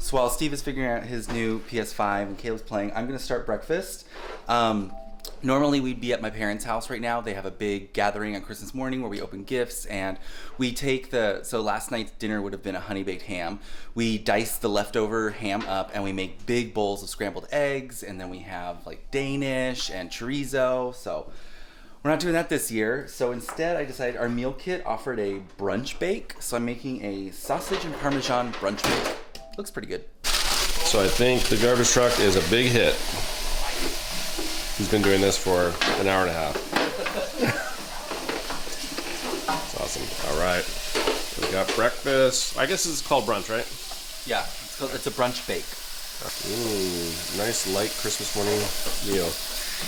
So while Steve is figuring out his new PS5 and Caleb's playing, I'm going to start breakfast. Normally we'd be at my parents' house right now. They have a big gathering on Christmas morning where we open gifts, and we take so last night's dinner would have been a honey baked ham. We dice the leftover ham up and we make big bowls of scrambled eggs, and then we have like Danish and chorizo. So we're not doing that this year. So instead I decided our meal kit offered a brunch bake. So I'm making a sausage and Parmesan brunch bake. Looks pretty good. So I think the garbage truck is a big hit. He's been doing this for an hour and a half. That's awesome. All right. We got breakfast. I guess it's called brunch, right? Yeah, it's a brunch bake. Ooh, nice light Christmas morning meal. It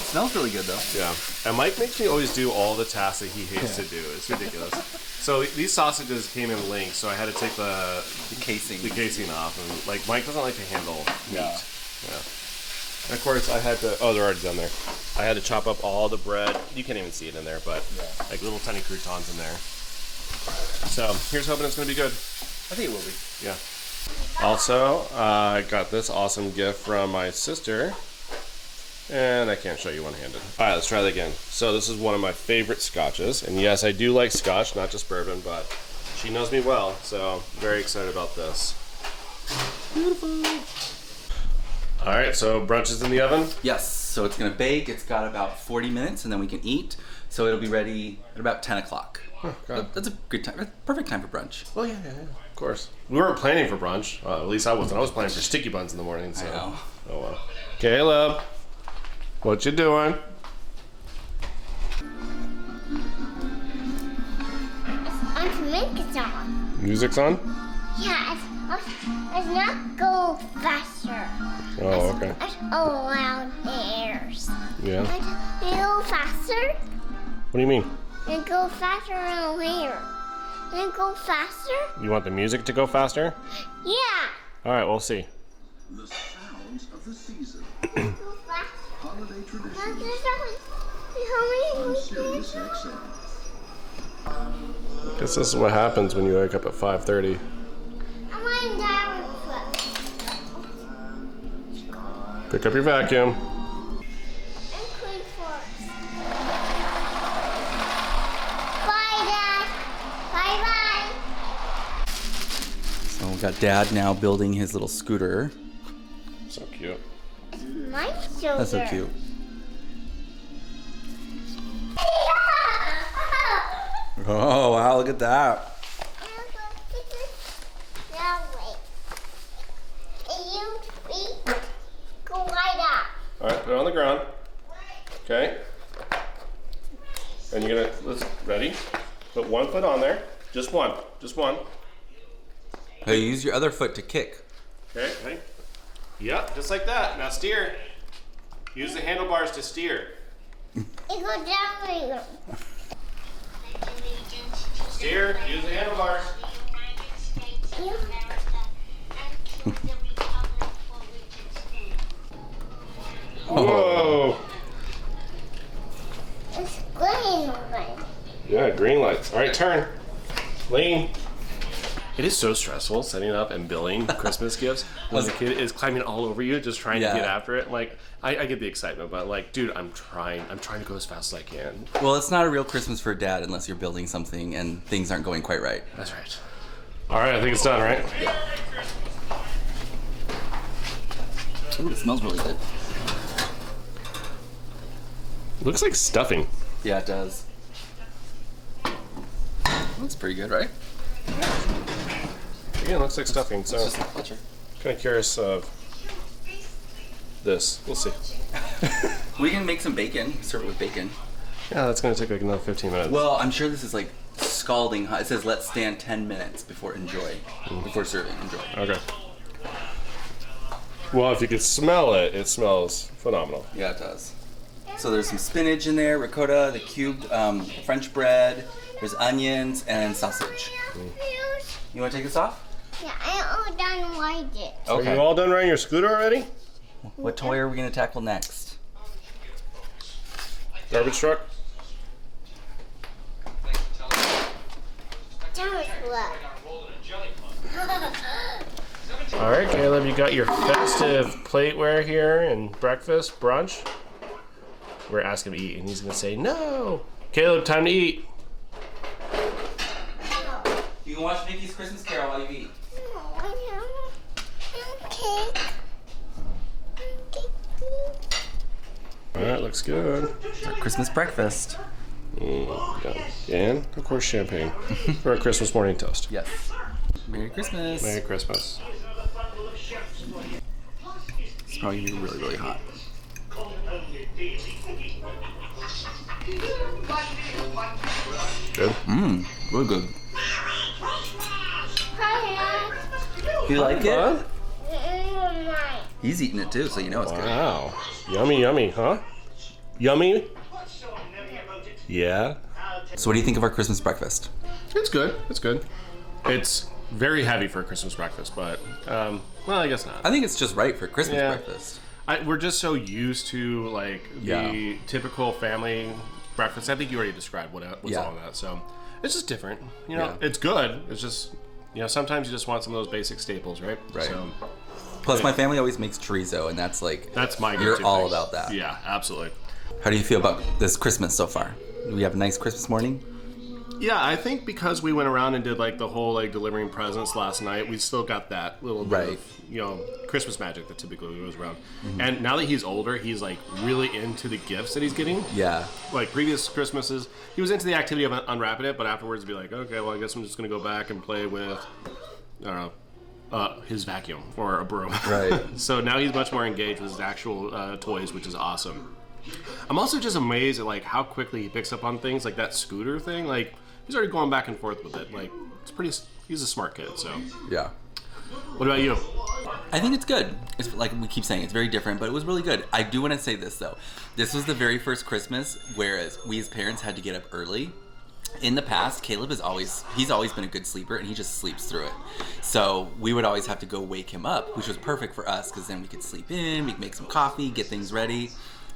smells really good though. Yeah. And Mike makes me always do all the tasks that he hates to do. It's ridiculous. So these sausages came in links, so I had to take the casing off. And like Mike doesn't like to handle meat. Yeah. And of course, I had to. Oh, they're already done there. I had to chop up all the bread. You can't even see it in there, but like little tiny croutons in there. So here's hoping it's gonna be good. I think it will be. Yeah. Also, I got this awesome gift from my sister, and I can't show you one-handed. All right, let's try that again. So this is one of my favorite scotches, and yes, I do like scotch, not just bourbon, but she knows me well, so very excited about this. Beautiful. All right, so brunch is in the oven? Yes, so it's gonna bake. It's got about 40 minutes and then we can eat. So it'll be ready at about 10 o'clock. Oh, that's a good time, perfect time for brunch. Well, yeah, of course. We weren't planning for brunch, at least I wasn't. I was planning for sticky buns in the morning, so. I know. Oh well. Caleb, what you doing? I'm to make it on. Music's on? Yeah, it's not go faster. Oh, okay. It's all around airs. Yeah. They go faster. What do you mean? They go faster around here. They go faster. You want the music to go faster? Yeah. All right, we'll see. The sounds of the season. Go faster. Holiday tradition How on many Sirius XM. Guess this is what happens when you wake up at 5:30. I'm lying down. Pick up your vacuum. And clean first. Bye, Dad. Bye-bye. So we got Dad now building his little scooter. So cute. My shoulder. That's so cute. Oh wow, look at that. That way. And you feet go right up. All right, put it on the ground. Okay. And you're gonna, ready? Put one foot on there. Just one. Hey, use your other foot to kick. Okay, ready? Yep, just like that. Now steer. Use the handlebars to steer. It goes down there. Steer, use the handlebars. Whoa! It's green light. Yeah, green lights. All right, turn. Lean. It is so stressful setting up and building Christmas gifts when the kid is climbing all over you, just trying to get after it. Like, I get the excitement, but like, dude, I'm trying to go as fast as I can. Well, it's not a real Christmas for Dad unless you're building something and things aren't going quite right. That's right. All right, I think it's done, right? Ooh, it smells really good. Looks like stuffing. Yeah, it does. Looks pretty good, right? Again, looks like stuffing, so It's just a pleasure. kind of curious of this. We'll see. We can make some bacon, serve it with bacon. Yeah, that's going to take like another 15 minutes. Well, I'm sure this is like scalding hot. It says let stand 10 minutes before before serving. Enjoy. Okay. Well, if you could smell it, it smells phenomenal. Yeah, it does. So there's some spinach in there, ricotta, the cubed French bread, there's onions, and sausage. You want to take this off? Yeah, I all done like it. Okay. Are you all done riding your scooter already? What toy are we going to tackle next? Garbage truck? That was what? All All right, Caleb, you got your festive plateware here and breakfast, brunch. We're asking him to eat, and he's gonna say no. Caleb, time to eat. You can watch Mickey's Christmas Carol while you eat. Cake. All right, looks good. It's our Christmas breakfast. Yeah. And of course, champagne for a Christmas morning toast. Yes. Merry Christmas. Merry Christmas. It's probably gonna be really, really hot. Good. Really good. Hi, You like it? Dad. He's eating it too, so you know it's good. Wow. Yummy, yummy, huh? Yummy? Yeah. So what do you think of our Christmas breakfast? It's good. It's good. It's very heavy for a Christmas breakfast, but, well, I guess not. I think it's just right for Christmas Yeah. breakfast. We're just so used to, like, the typical family breakfast. I think you already described what was all of that, so it's just different. You know, it's good. It's just, you know, sometimes you just want some of those basic staples, right? Right. So, Plus, my family always makes chorizo, and that's like that's my you're go-to all thing. about that. Yeah, absolutely. How do you feel about this Christmas so far? Do we have a nice Christmas morning? Yeah, I think because we went around and did like the whole like delivering presents last night, we still got that little bit of, you know, Christmas magic that typically goes around. And now that he's older, he's like really into the gifts that he's getting. Yeah. Like previous Christmases, he was into the activity of unwrapping it, but afterwards be like, okay, well, I guess I'm just gonna go back and play with, I don't know, his vacuum or a broom. Right. So now he's much more engaged with his actual toys, which is awesome. I'm also just amazed at like how quickly he picks up on things like that scooter thing. Like he's already going back and forth with it. Like it's pretty. He's a smart kid. So Yeah. what about you? I think it's good. It's like we keep saying, it's very different, but it was really good. I do want to say this though. This was the very first Christmas, whereas we as parents had to get up early. In the past, Caleb he's always been a good sleeper, and he just sleeps through it. So we would always have to go wake him up, which was perfect for us because then we could sleep in, we could make some coffee, get things ready.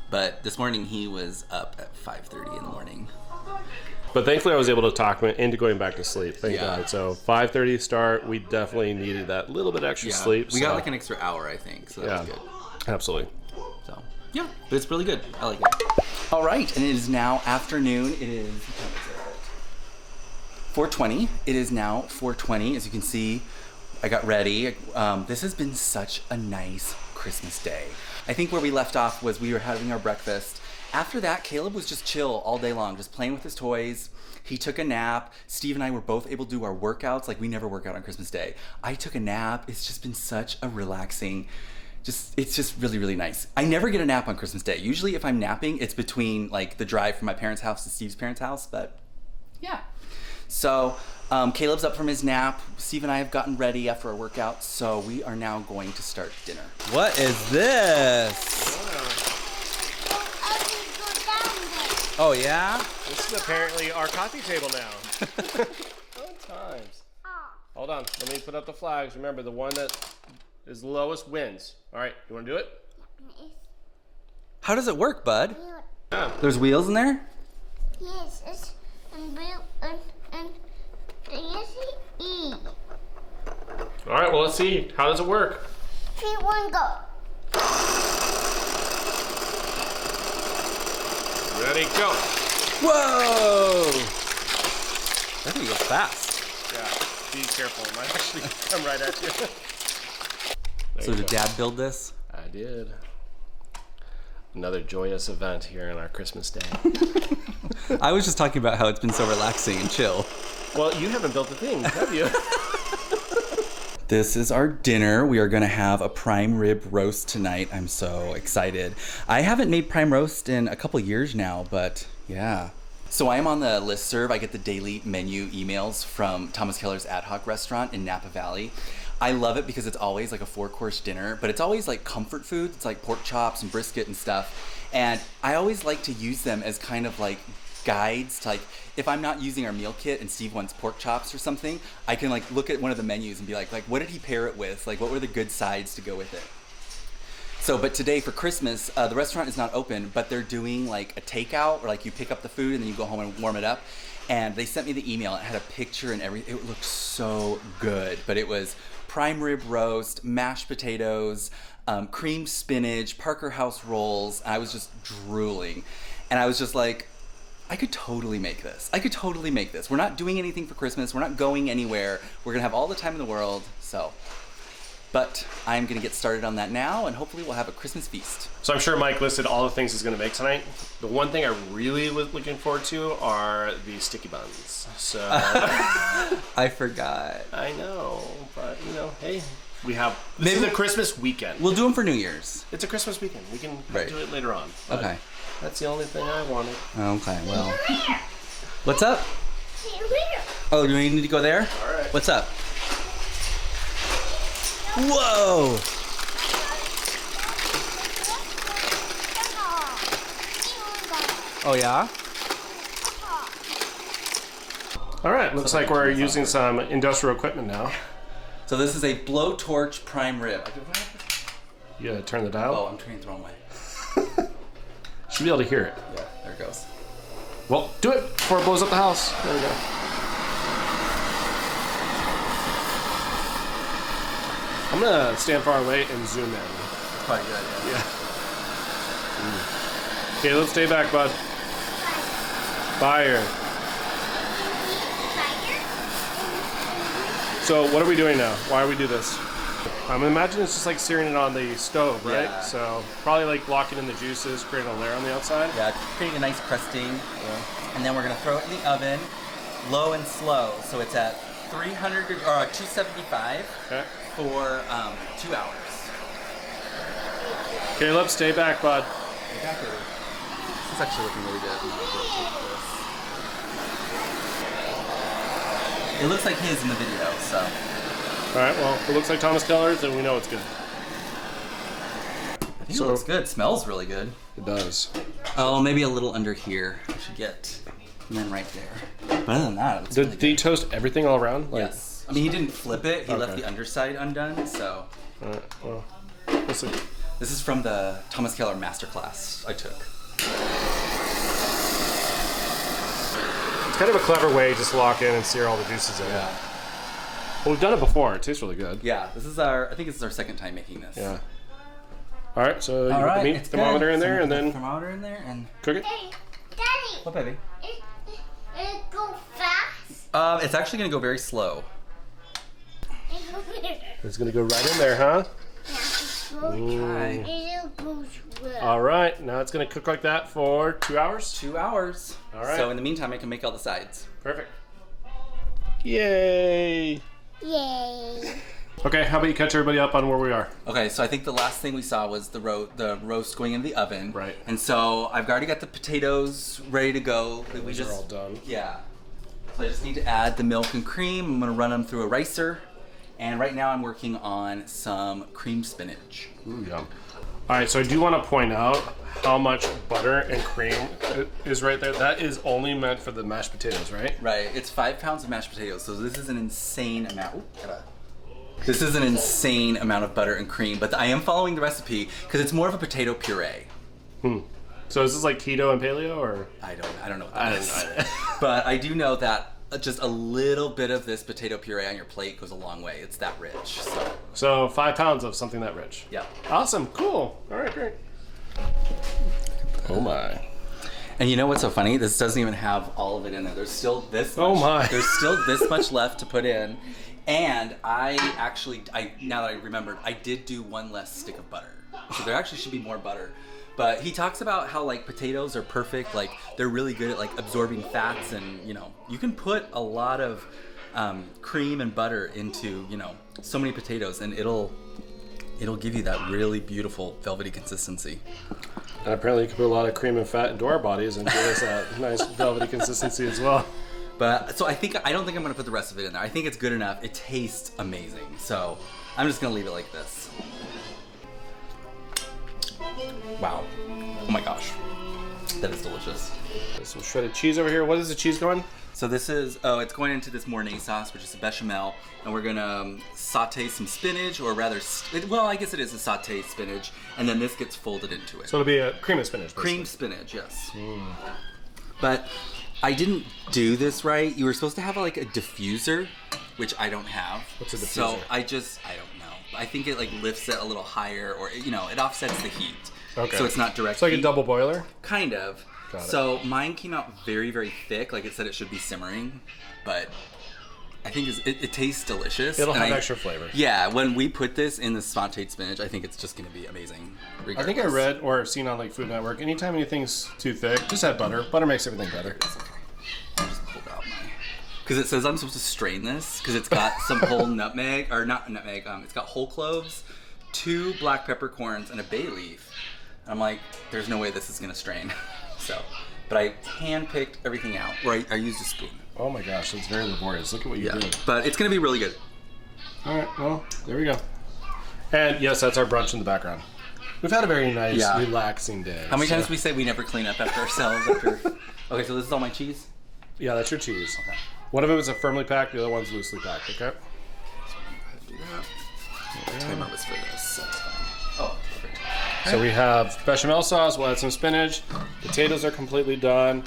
But this morning he was up at 5:30 in the morning. But thankfully, I was able to talk him into going back to sleep. Thank Yeah. God. So 5:30 start. We definitely needed that little bit extra sleep. We so. got like an extra hour, I think, so that was good. Absolutely. So yeah, but it's really good. I like it. All right, and it is now afternoon. It is 4:20. It is now 4:20. As you can see, I got ready. This has been such a nice Christmas day. I think where we left off was we were having our breakfast. After that, Caleb was just chill all day long, just playing with his toys. He took a nap. Steve and I were both able to do our workouts. Like we never work out on Christmas Day. I took a nap. It's just been such a relaxing, it's just really, really nice. I never get a nap on Christmas Day. Usually if I'm napping, it's between like the drive from my parents' house to Steve's parents' house, but yeah. So Caleb's up from his nap. Steve and I have gotten ready after our workout, so we are now going to start dinner. What is this? Oh yeah? This is apparently our coffee table now. Fun times. Hold on. Let me put up the flags. Remember, the one that is the lowest wins. All right. You want to do it? How does it work, bud? Yeah. There's wheels in there? Yes, it's and blue and E. All right. Well, let's see. How does it work? 3, 1, go. Ready, go. Whoa! That thing goes fast. Yeah. Be careful. It might actually come right at you. So did Dad build this? I did. Another joyous event here on our Christmas day. I was just talking about how it's been so relaxing and chill. Well, you haven't built a thing, have you? This is our dinner. We are gonna have a prime rib roast tonight. I'm so excited. I haven't made prime roast in a couple years now, but yeah. So I am on the listserv. I get the daily menu emails from Thomas Keller's Ad Hoc restaurant in Napa Valley. I love it because it's always like a 4-course dinner, but it's always like comfort food. It's like pork chops and brisket and stuff. And I always like to use them as kind of like guides to like, if I'm not using our meal kit and Steve wants pork chops or something, I can like look at one of the menus and be like what did he pair it with? Like what were the good sides to go with it? So, but today for Christmas, the restaurant is not open, but they're doing like a takeout, or like you pick up the food and then you go home and warm it up. And they sent me the email. It had a picture and everything. It looked so good. But it was prime rib roast, mashed potatoes, cream spinach, Parker House rolls. I was just drooling. And I was just like, I could totally make this. I could totally make this. We're not doing anything for Christmas. We're not going anywhere. We're going to have all the time in the world. So, but I'm going to get started on that now, and hopefully we'll have a Christmas feast. So I'm sure Mike listed all the things he's going to make tonight. The one thing I really was looking forward to are the sticky buns. So I forgot. I know, but you know, hey, we have this is a Christmas weekend. We'll do them for New Year's. It's a Christmas weekend. We can Right. do it later on. But Okay. That's the only thing I wanted. Okay, well. What's up? Oh, do we need to go there? All right. What's up? Whoa! Oh, yeah? All right. Looks like we're using some industrial equipment now. So this is a blowtorch prime rib. You gotta turn the dial. Oh, I'm turning it the wrong way. Should be able to hear it. Yeah, there it goes. Well, do it before it blows up the house. There we go. I'm gonna stand far away and zoom in. That's probably a good idea. Yeah. Okay, let's stay back, bud. Fire. So what are we doing now? Why do we do this? I'm imagining it's just like searing it on the stove, right? Yeah. So probably like locking in the juices, creating a layer on the outside. Yeah, creating a nice crusting. And then we're gonna throw it in the oven, low and slow. So it's at 275 Okay. for 2 hours. Caleb, stay back, bud. Exactly. This is actually looking really good. It looks like his in the video, so. All right. Well, if it looks like Thomas Keller's, then we know it's good. I think So- it looks good. Smells really good. It does. Oh, maybe a little under here. We should get, and then right there. But other than that, it looks really Did he toast everything all around? good. Yes. I mean, he didn't flip it. He left Okay. the underside undone. So All right. Well, we'll see. this is from the Thomas Keller masterclass I took. It's kind of a clever way just to lock in and sear all the juices in. Yeah. Well, we've done it before. It tastes really good. Yeah. This is our. I think this is our second time making this. Yeah. All right. So you All put right. the meat It's thermometer good. in there, So and put the then thermometer in there and. cook it. Daddy, What, baby? it go fast. It's actually gonna go very slow. It's gonna go right in there, huh? Okay. It goes well. All right. Now it's gonna cook like that for 2 hours. 2 hours. All right. So in the meantime, I can make all the sides. Perfect. Yay! Yay. Okay. How about you catch everybody up on where we are? Okay, so I think the last thing we saw was the roast going in the oven. Right. And so I've already got the potatoes ready to go. These are all done. Yeah. So I just need to add the milk and cream. I'm gonna run them through a ricer. And right now I'm working on some cream spinach. Ooh, yum. All right, so I do want to point out how much butter and cream is right there. That is only meant for the mashed potatoes, right? Right, it's 5 pounds of mashed potatoes. So this is an insane amount. This is an insane amount of butter and cream, but I am following the recipe because it's more of a potato puree. So is this like keto and paleo, or? I don't know what I that didn't is. know. But I do know that just a little bit of this potato puree on your plate goes a long way. It's that rich. So 5 pounds of something that rich. Yeah. Awesome. Cool. All right, great. Oh my. And you know what's so funny? This doesn't even have all of it in there. There's still this much. Oh my. There's still this much left to put in. And I now that I remembered, I did do one less stick of butter. So there actually should be more butter. But he talks about how like potatoes are perfect, like they're really good at like absorbing fats, and you know, you can put a lot of cream and butter into, you know, so many potatoes, and it'll give you that really beautiful velvety consistency. And apparently you can put a lot of cream and fat into our bodies and give us that nice velvety consistency as well. But so I don't think I'm gonna put the rest of it in there. I think it's good enough. It tastes amazing. So I'm just gonna leave it like this. Wow. Oh my gosh. That is delicious. There's some shredded cheese over here. What is the cheese going? So this is, it's going into this Mornay sauce, which is a bechamel, and we're gonna saute some spinach, or rather, well, I guess it is a sauteed spinach, and then this gets folded into it. So it'll be a cream of spinach. Basically. Cream spinach, yes. But I didn't do this right. You were supposed to have like a diffuser, which I don't have. What's a diffuser? So I don't know. I think it like lifts it a little higher, or it offsets the heat. Okay. So it's not direct. It's like heat. a double boiler? Kind of. Got it. So mine came out very, very thick. Like it said, it should be simmering, but I think it tastes delicious. It'll and have extra flavor. Yeah, when we put this in the sauteed spinach, I think it's just going to be amazing. I think I read or seen on like Food Network, anytime anything's too thick, just add butter. Butter makes everything better. It's okay. I just pulled out because it says I'm supposed to strain this because it's got some whole nutmeg, or not nutmeg. It's got whole cloves, 2 black peppercorns, and a bay leaf. And I'm like, there's no way this is going to strain. So, but I hand-picked everything out, or I used a spoon. Oh my gosh, that's very laborious. Look at what you did. But it's going to be really good. All right, well, there we go. And yes, that's our brunch in the background. We've had a very nice, relaxing day. How many times we say we never clean up after ourselves? Okay, so this is all my cheese? Yeah, that's your cheese. Okay. One of them is a firmly packed, the other one's loosely packed, okay? So I'm going to do that. Timer was for this, so it's fine. Oh, perfect. So we have bechamel sauce, we'll add some spinach. Potatoes are completely done.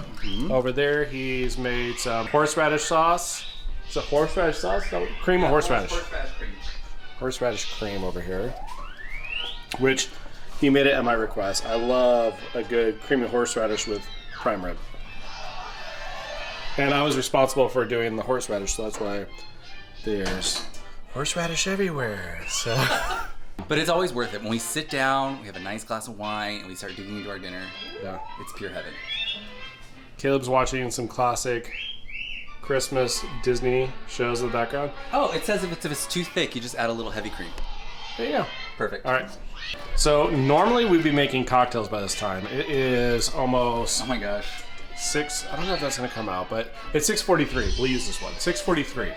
Over there, he's made some horseradish sauce. Is it horseradish sauce? Cream of horseradish. Horseradish cream. Horseradish cream over here, which he made it at my request. I love a good creamy horseradish with prime rib. And I was responsible for doing the horseradish, so that's why there's horseradish everywhere. So. But it's always worth it. When we sit down, we have a nice glass of wine, and we start digging into our dinner. Yeah. It's pure heaven. Caleb's watching some classic Christmas Disney shows in the background. Oh, it says if it's too thick, you just add a little heavy cream. There you go. Perfect. All right. So normally we'd be making cocktails by this time. It is almost Oh my gosh. 6. I don't know if that's going to come out, but it's 6:43. We'll use this one. 6:43.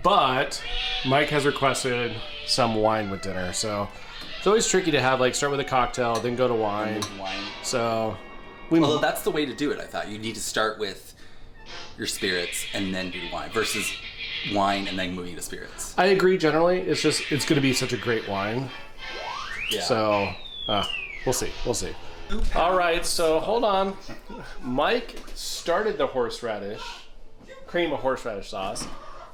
But Mike has requested some wine with dinner, so it's always tricky to have start with a cocktail, then go to wine. Wine. So Although that's the way to do it, I thought. You need to start with your spirits and then do the wine versus wine and then moving to spirits. I agree generally. It's going to be such a great wine. Yeah. So we'll see. We'll see. All right, so hold on. Mike started the horseradish, cream of horseradish sauce,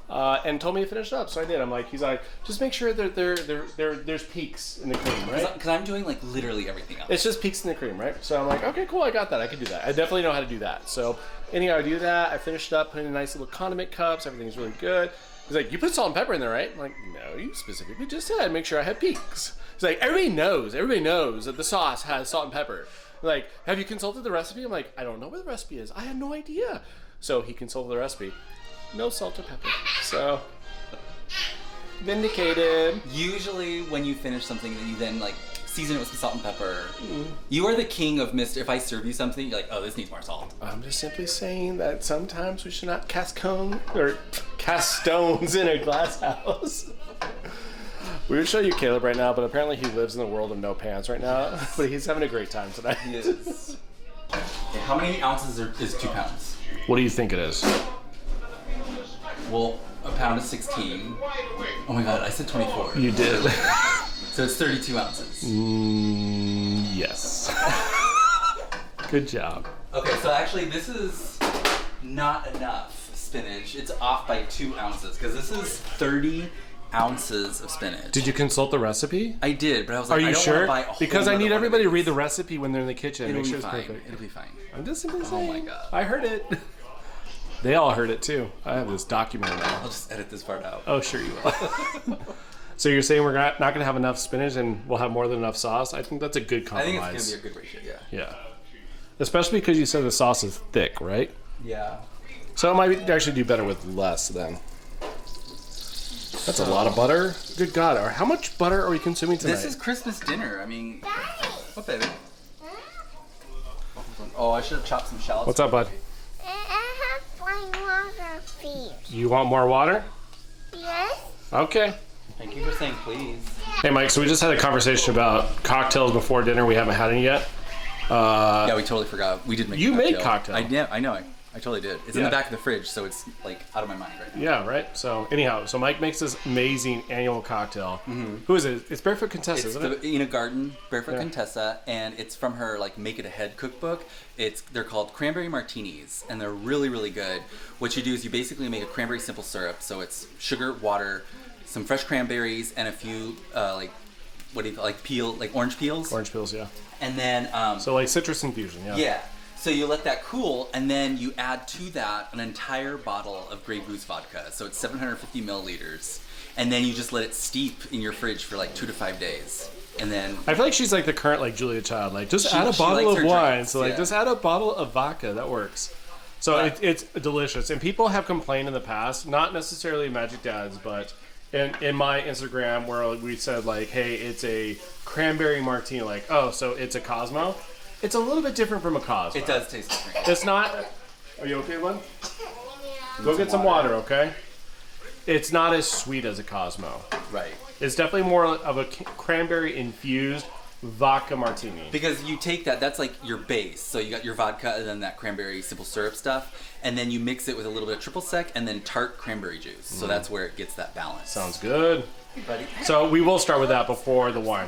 and told me to finish it up. So I did. He's like, just make sure that there's peaks in the cream, right? Because I'm doing literally everything else. It's just peaks in the cream, right? So I'm like, okay, cool, I got that. I can do that. I definitely know how to do that. So anyhow, I do that. I finished up, putting in nice little condiment cups. Everything's really good. He's like, you put salt and pepper in there, right? I'm like, no, you specifically just said make sure I had peaks. He's like, everybody knows that the sauce has salt and pepper. I'm like, have you consulted the recipe? I'm like, I don't know what the recipe is. I have no idea. So he consulted the recipe. No salt or pepper. So vindicated. Usually when you finish something, you then season it with some salt and pepper. You are the king of Mr. If I serve you something, you're like, oh, this needs more salt. I'm just simply saying that sometimes we should not cast stones in a glass house. We would show you Caleb right now, but apparently he lives in the world of no pants right now. But he's having a great time tonight. He is. Okay, how many ounces is 2 pounds? What do you think it is? Well, a pound is 16. Oh my god, I said 24. You did. So it's 32 ounces. Yes. Good job. Okay, so actually this is not enough spinach. It's off by 2 ounces because this is 30 ounces of spinach. Did you consult the recipe? I did, but I was like, Are you I don't sure? want to buy a whole Because I need nother everybody to one of read the these. recipe when they're in the kitchen. It'll Make sure be it's fine. perfect. It'll be fine. I'm just simply saying. my God. I heard it. They all heard it too. I have this documented now. I'll just edit this part out. Oh, sure you will. So you're saying we're not going to have enough spinach and we'll have more than enough sauce? I think that's a good I think compromise. it's going to be a good ratio, yeah. Yeah. Especially because you said the sauce is thick, right? Yeah. So it might actually do better with less then. That's a lot of butter. Good God. How much butter are we consuming tonight? This is Christmas dinner. I mean, what, baby? Oh, I should have chopped some shallots. What's up, bud? I have plain water, please. You want more water? Yes? Okay. Thank you for saying please. Hey, Mike, so we just had a conversation about cocktails before dinner. We haven't had any yet. Yeah, we totally forgot. We did make You a made cocktail. cocktail. I know. I totally did. It's in the back of the fridge, so it's like out of my mind right now. Yeah, right. So anyhow, so Mike makes this amazing annual cocktail. Who is it? It's Barefoot Contessa, It's isn't the it? Ina Garten Barefoot Contessa, and it's from her like Make It Ahead cookbook. They're called cranberry martinis, and they're really, really good. What you do is you basically make a cranberry simple syrup. So it's sugar, water, some fresh cranberries, and a few orange peels. Orange peels, yeah. And then So like citrus infusion, yeah. yeah. So you let that cool, and then you add to that an entire bottle of Grey Goose vodka. So it's 750 milliliters, and then you just let it steep in your fridge for like 2 to 5 days, and then I feel like she's like the current like Julia Child. Like just She- add a she bottle likes of her wine. drinks, So like yeah. just add a bottle of vodka. That works. So Right. it's delicious. And people have complained in the past, not necessarily Magic Dads, but in my Instagram where we said like, hey, it's a cranberry martini. Like, oh, so it's a Cosmo. It's a little bit different from a Cosmo. it does taste different. It's not. Are you okay, bud? Go get some water, okay? It's not as sweet as a Cosmo. Right. It's definitely more of a cranberry infused vodka martini. Because you take that's like your base. So you got your vodka and then that cranberry simple syrup stuff, and then you mix it with a little bit of triple sec and then tart cranberry juice. So that's where it gets that balance. Sounds good. Buddy. So we will start with that before the wine.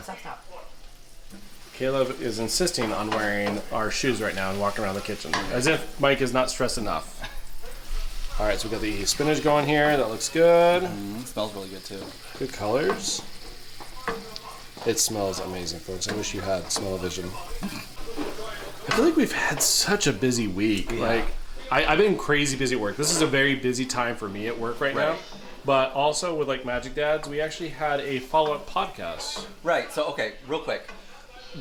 Caleb is insisting on wearing our shoes right now and walking around the kitchen as if Mike is not stressed enough. All right, so we got the spinach going here. That looks good. It smells really good too. Good colors. It smells amazing, folks. I wish you had smell-o-vision. I feel like we've had such a busy week. Yeah. Like, I've been crazy busy at work. This is a very busy time for me at work right now. Right. But also with like Magic Dads, we actually had a follow-up podcast. Right. So okay, real quick.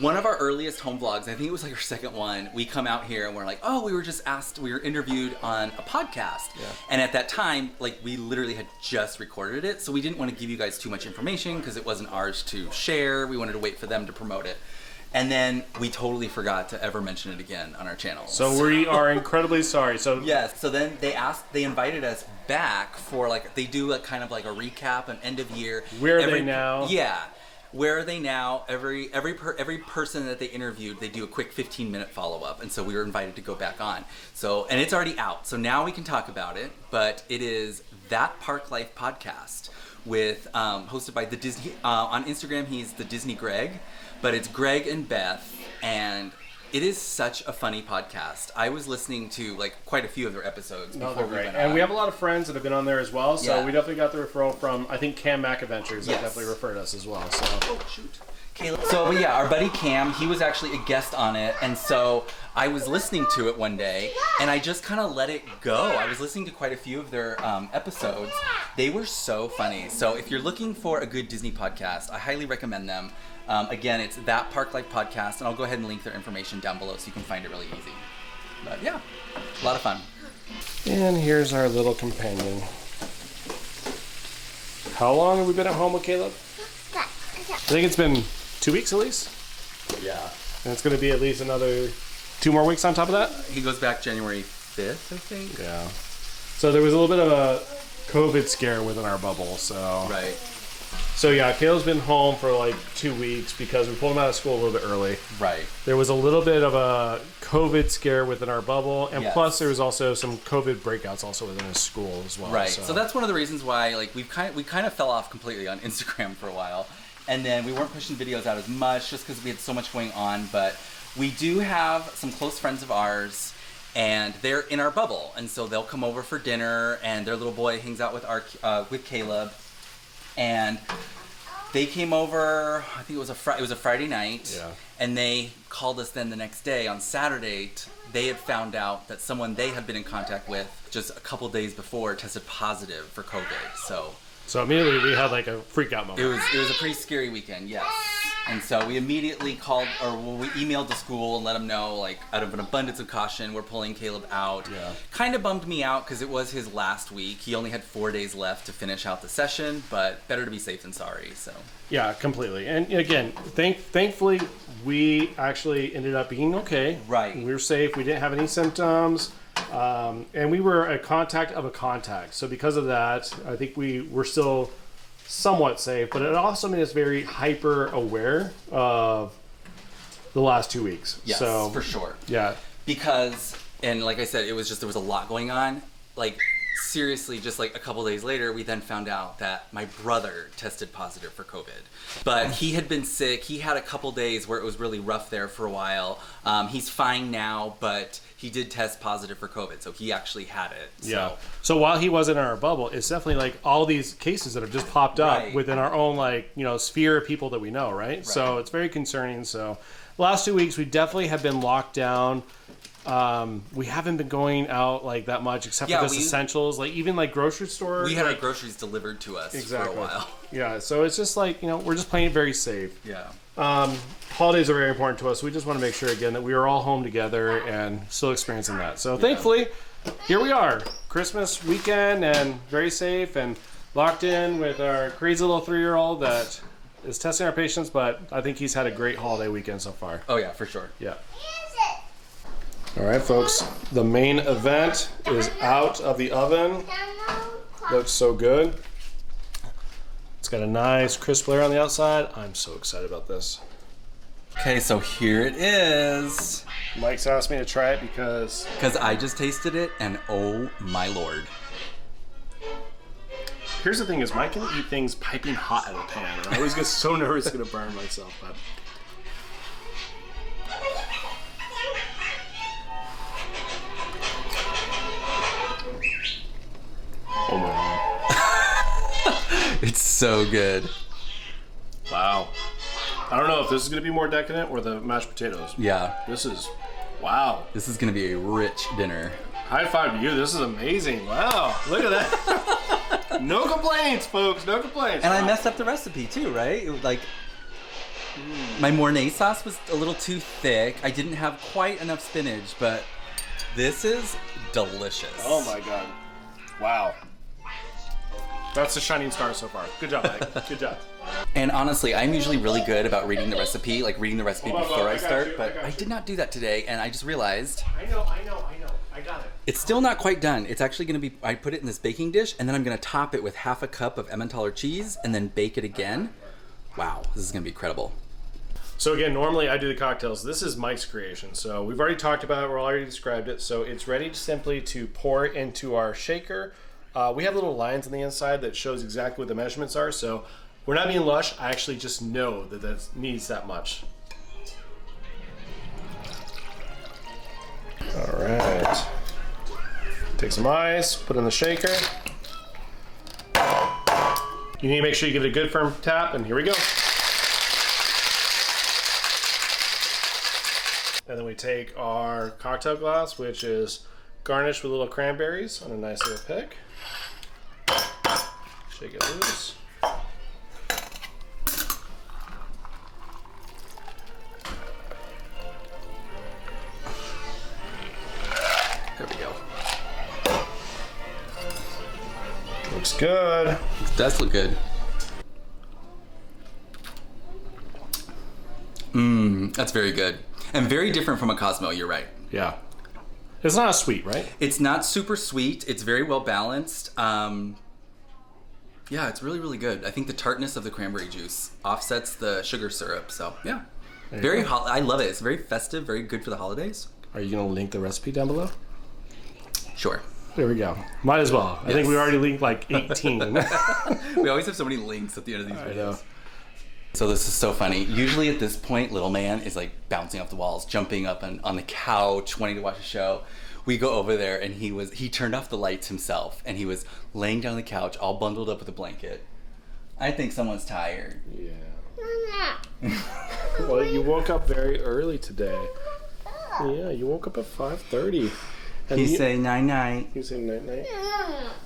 One of our earliest home vlogs, I think it was like our second one, we come out here and we're like, oh, we were interviewed on a podcast. Yeah. And at that time, like we literally had just recorded it. So we didn't want to give you guys too much information because it wasn't ours to share. We wanted to wait for them to promote it. And then we totally forgot to ever mention it again on our channel. So we are incredibly sorry. So yes. So then they invited us back for like, they do a kind of like a recap, an end of year. Where are they now? Yeah. Where are they now? Every person that they interviewed, they do a quick 15-minute follow-up, and so we were invited to go back on. So, and it's already out, so now we can talk about it. But it is That Park Life podcast with hosted by the Disney on Instagram. He's the Disney Greg, but it's Greg and Beth, and it is such a funny podcast. I was listening to like quite a few of their episodes no, before they're we great. went And on. we have a lot of friends that have been on there as well. So Yeah. we definitely got the referral from, I think, Cam Mac Adventures. That Yes. definitely referred us as well. So Oh, shoot. Caleb. So, but yeah, our buddy Cam, he was actually a guest on it, and so I was listening to it one day, and I just kind of let it go. I was listening to quite a few of their episodes. They were so funny. So if you're looking for a good Disney podcast, I highly recommend them. Again, it's That Park Life podcast, and I'll go ahead and link their information down below so you can find it really easy. But yeah, a lot of fun. And here's our little companion. How long have we been at home with Caleb? I think it's been 2 weeks at least. Yeah. And it's going to be at least another 2 more weeks on top of that. He goes back January 5th, I think. Yeah. So there was a little bit of a COVID scare within our bubble. So Right. So yeah, Caleb's been home for like 2 weeks because we pulled him out of school a little bit early. Right. There was a little bit of a COVID scare within our bubble, and Yes. plus there was also some COVID breakouts also within his school as well. Right. So that's one of the reasons why like we kind of fell off completely on Instagram for a while, and then we weren't pushing videos out as much just because we had so much going on. But we do have some close friends of ours, and they're in our bubble, and so they'll come over for dinner, and their little boy hangs out with Caleb, and they came over. I think it was a Friday night, Yeah. and they called us then the next day on Saturday. They had found out that someone they had been in contact with just a couple days before tested positive for COVID. So immediately we had like a freak out moment. It was a pretty scary weekend, yes. And so we immediately we emailed the school and let them know, like, out of an abundance of caution, we're pulling Caleb out. Yeah. Kind of bummed me out because it was his last week. He only had 4 days left to finish out the session, but better to be safe than sorry. So Yeah, completely. And again, thankfully we actually ended up being okay. Right. We were safe. We didn't have any symptoms. And we were a contact of a contact. So because of that, I think we were still somewhat safe, but it also made us very hyper aware of the last 2 weeks. yes, So for sure. yeah. Because And like I said, it was just, there was a lot going on. Like, seriously, just like a couple days later, we then found out that my brother tested positive for COVID. But he had been sick. He had a couple days where it was really rough there for a while. He's fine now, but he did test positive for COVID, so he actually had it. So. Yeah. So while he wasn't in our bubble, it's definitely like all these cases that have just popped up Right. within our own sphere of people that we know, right? So it's very concerning. So the last 2 weeks we definitely have been locked down. We haven't been going out like that much except for just essentials, like even like grocery store. We had our groceries delivered to us for a while. Yeah, so it's just like, we're just playing it very safe. Yeah. Holidays are very important to us. We just want to make sure again that we are all home together and still experiencing that. So thankfully, here we are, Christmas weekend, and very safe and locked in with our crazy little 3-year-old that is testing our patience, but I think he's had a great holiday weekend so far. Oh yeah, for sure. Yeah. All right, folks, the main event is out of the oven. Looks so good. It's got a nice crisp layer on the outside. I'm so excited about this. Okay, so here it is. Mike's asked me to try it because I just tasted it, and oh my lord. here's the thing: is Mike can eat things piping hot out of the pan, and I always get so nervous gonna burn myself. But oh my god, It's so good. wow! I don't know if this is gonna be more decadent or the mashed potatoes. Yeah, This is wow. this is gonna be a rich dinner. High five to you. This is amazing. Wow. Look at that. No complaints, folks. No complaints. And I messed up the recipe too, right? It was like, my Mornay sauce was a little too thick. I didn't have quite enough spinach, but this is delicious. Oh my god. Wow. That's the shining star so far. Good job, Mike. Good job. And honestly, I'm usually really good about reading the recipe, Hold on, before I I got start, you, but I got I you. did not do that today, and I just realized I know. I got it. it's still not quite done. It's actually going to be, I put it in this baking dish, and then I'm going to top it with half a cup of Emmentaler cheese, and then bake it again. Wow, this is going to be incredible. So again, normally I do the cocktails. This is Mike's creation. So we've already talked about it. We're already described it. So it's ready simply to pour it into our shaker. We have little lines on the inside that shows exactly what the measurements are. So we're not being lush. I actually just know that that needs that much. All right. Take some ice, put it in the shaker. You need to make sure you give it a good firm tap, and here we go. And then we take our cocktail glass, which is garnished with little cranberries on a nice little pick. Shake it loose. There we go. Looks good. It does look good. That's very good. And very different from a Cosmo, you're right. Yeah. It's not as sweet, right? It's not super sweet. It's very well balanced. Yeah, it's really, really good. I think the tartness of the cranberry juice offsets the sugar syrup. So, yeah. Very I love it. It's very festive, very good for the holidays. Are you going to link the recipe down below? Sure. There we go. Might as well. I think we already linked like 18. We always have so many links at the end of these I videos. know. So this is so funny. Usually at this point, little man is like bouncing off the walls, jumping up on the couch, wanting to watch a show. We go over there, and he turned off the lights himself, and he was laying down on the couch, all bundled up with a blanket. I think someone's tired. Yeah. Well, you woke up very early today. Yeah, you woke up at 5:30. And He's saying night night. You say night night.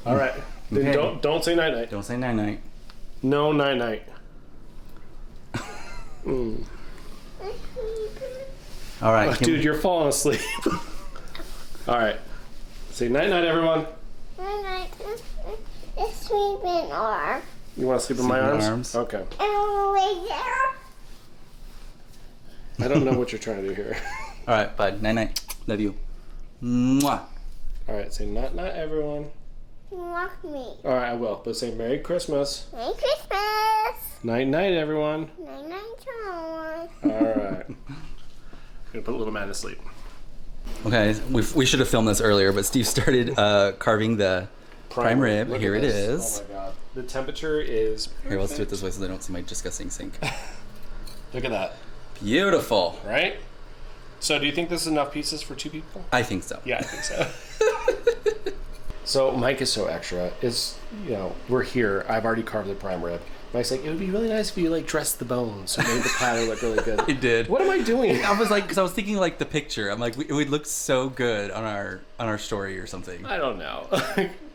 All right. Then Okay. don't say night night. Don't say night night. No night night. All right, Dude, you're falling asleep. All right. Say night night, everyone. It's sleeping or You want to sleep in my Sleep in arms? arms. Okay. lay there. I don't know what you're trying to do here. All right, bud. Night night. Love you. Mwah. All right. Say night night, everyone. Walk me. All right, I will. But say Merry Christmas. Merry Christmas. Night night, everyone. Night night, John. All right. Gonna put little man to sleep. Okay, we should have filmed this earlier, but Steve started carving the prime rib. Look Here at it this. is. Oh my god. The temperature is perfect. Here, let's do it this way so they don't see my disgusting sink. Look at that. Beautiful. Right? So do you think this is enough pieces for 2 people? I think so. Yeah, I think so. So Mike is so extra. We're here. I've already carved the prime rib. Mike's like, it would be really nice if you like dressed the bones and made the platter look really good. It did. What am I doing? I was like, because I was thinking like the picture. I'm like, it would look so good on our story or something. I don't know.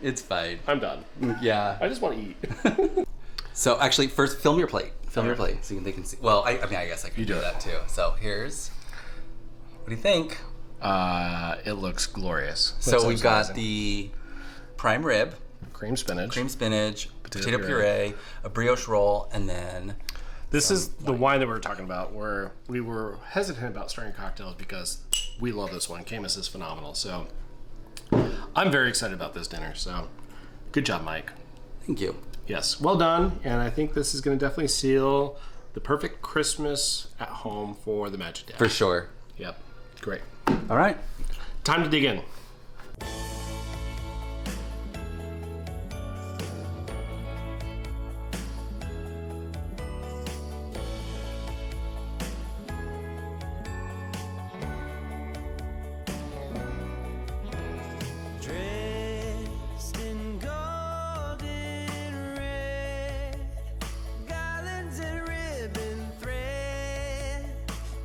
It's fine. I'm done. Yeah. I just want to eat. So actually, first film your plate. Film your plate so they can see. Well, I mean, I guess I could do that too. So here's. What do you think? It looks glorious. So we've got the prime rib, cream spinach, potato puree, a brioche roll, and then this is the wine that we were talking about, where we were hesitant about starting cocktails because we love this one. Camus is phenomenal. So I'm very excited about this dinner. So good job, Mike. Thank you. Yes, well done. And I think this is going to definitely seal the perfect Christmas at home for the Magic Dad. For sure. Yep. Great. All right. Time to dig in. Dressed in golden red, garlands and ribbon thread,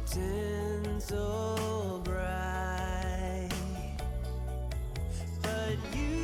tinsel bright. But you